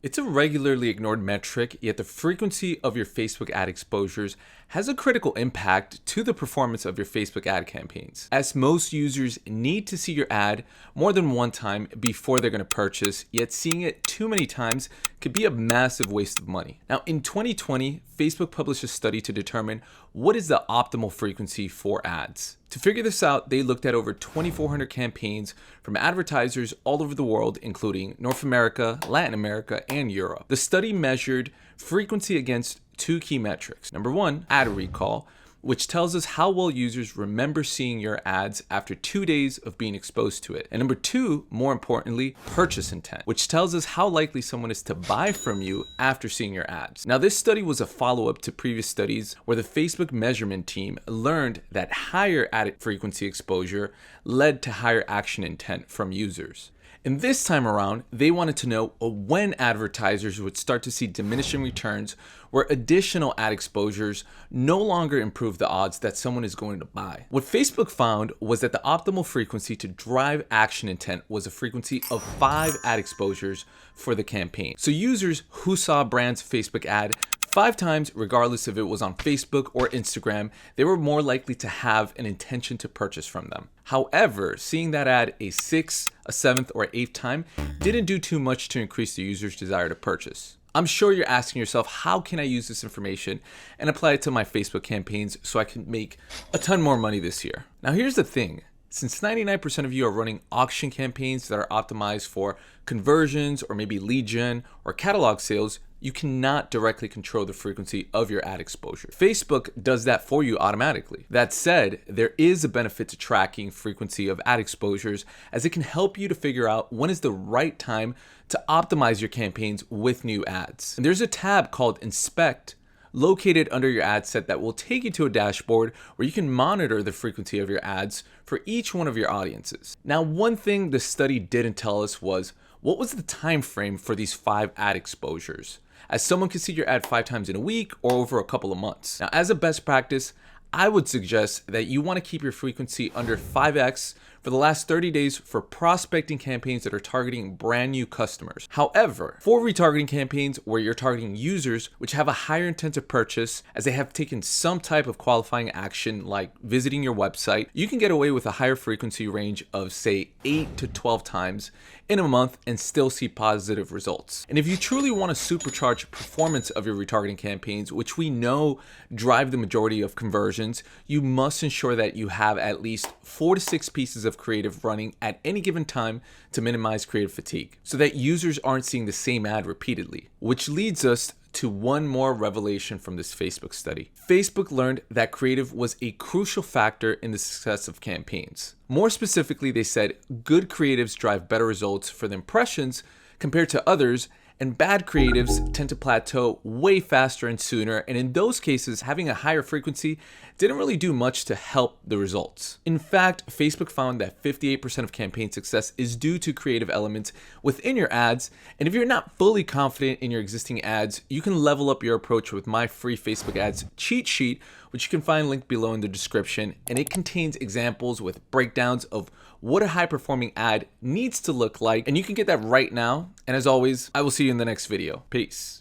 It's a regularly ignored metric, yet the frequency of your Facebook ad exposures has a critical impact to the performance of your Facebook ad campaigns, as most users need to see your ad more than one time before they're going to purchase, yet seeing it too many times could be a massive waste of money. Now, in 2020, Facebook published a study to determine what is the optimal frequency for ads. To figure this out, they looked at over 2,400 campaigns from advertisers all over the world, including North America, Latin America, and Europe. The study measured frequency against two key metrics. Number one, ad recall, which tells us how well users remember seeing your ads after 2 days of being exposed to it. And number two, more importantly, purchase intent, which tells us how likely someone is to buy from you after seeing your ads. Now, this study was a follow-up to previous studies where the Facebook measurement team learned that higher ad frequency exposure led to higher action intent from users. And this time around, they wanted to know when advertisers would start to see diminishing returns where additional ad exposures no longer improve the odds that someone is going to buy. What Facebook found was that the optimal frequency to drive action intent was a frequency of 5 ad exposures for the campaign. So users who saw a brand's Facebook ad 5 times, regardless if it was on Facebook or Instagram, they were more likely to have an intention to purchase from them. However, seeing that ad a 6th, a 7th, or 8th time didn't do too much to increase the user's desire to purchase. I'm sure you're asking yourself, how can I use this information and apply it to my Facebook campaigns so I can make a ton more money this year? Now, here's the thing. Since 99% of you are running auction campaigns that are optimized for conversions or maybe lead gen or catalog sales, you cannot directly control the frequency of your ad exposure. Facebook does that for you automatically. That said, there is a benefit to tracking frequency of ad exposures, as it can help you to figure out when is the right time to optimize your campaigns with new ads. And there's a tab called Inspect located under your ad set that will take you to a dashboard where you can monitor the frequency of your ads for each one of your audiences. Now, one thing the study didn't tell us was what was the time frame for these 5 ad exposures, as someone could see your ad 5 times in a week or over a couple of months. Now, as a best practice, I would suggest that you want to keep your frequency under 5x for the last 30 days for prospecting campaigns that are targeting brand new customers. However, for retargeting campaigns where you're targeting users which have a higher intent to purchase as they have taken some type of qualifying action like visiting your website, you can get away with a higher frequency range of say 8 to 12 times in a month and still see positive results. And if you truly want to supercharge performance of your retargeting campaigns, which we know drive the majority of conversions, you must ensure that you have at least 4 to 6 pieces of creative running at any given time to minimize creative fatigue, so that users aren't seeing the same ad repeatedly. Which leads us to one more revelation from this Facebook study. Facebook learned that creative was a crucial factor in the success of campaigns. More specifically, they said good creatives drive better results for the impressions compared to others, and bad creatives tend to plateau way faster and sooner, and in those cases, having a higher frequency didn't really do much to help the results. In fact, Facebook found that 58% of campaign success is due to creative elements within your ads, and if you're not fully confident in your existing ads, you can level up your approach with my free Facebook ads cheat sheet, which you can find linked below in the description, and it contains examples with breakdowns of what a high-performing ad needs to look like, and you can get that right now. And as always, I will see you in the next video. Peace.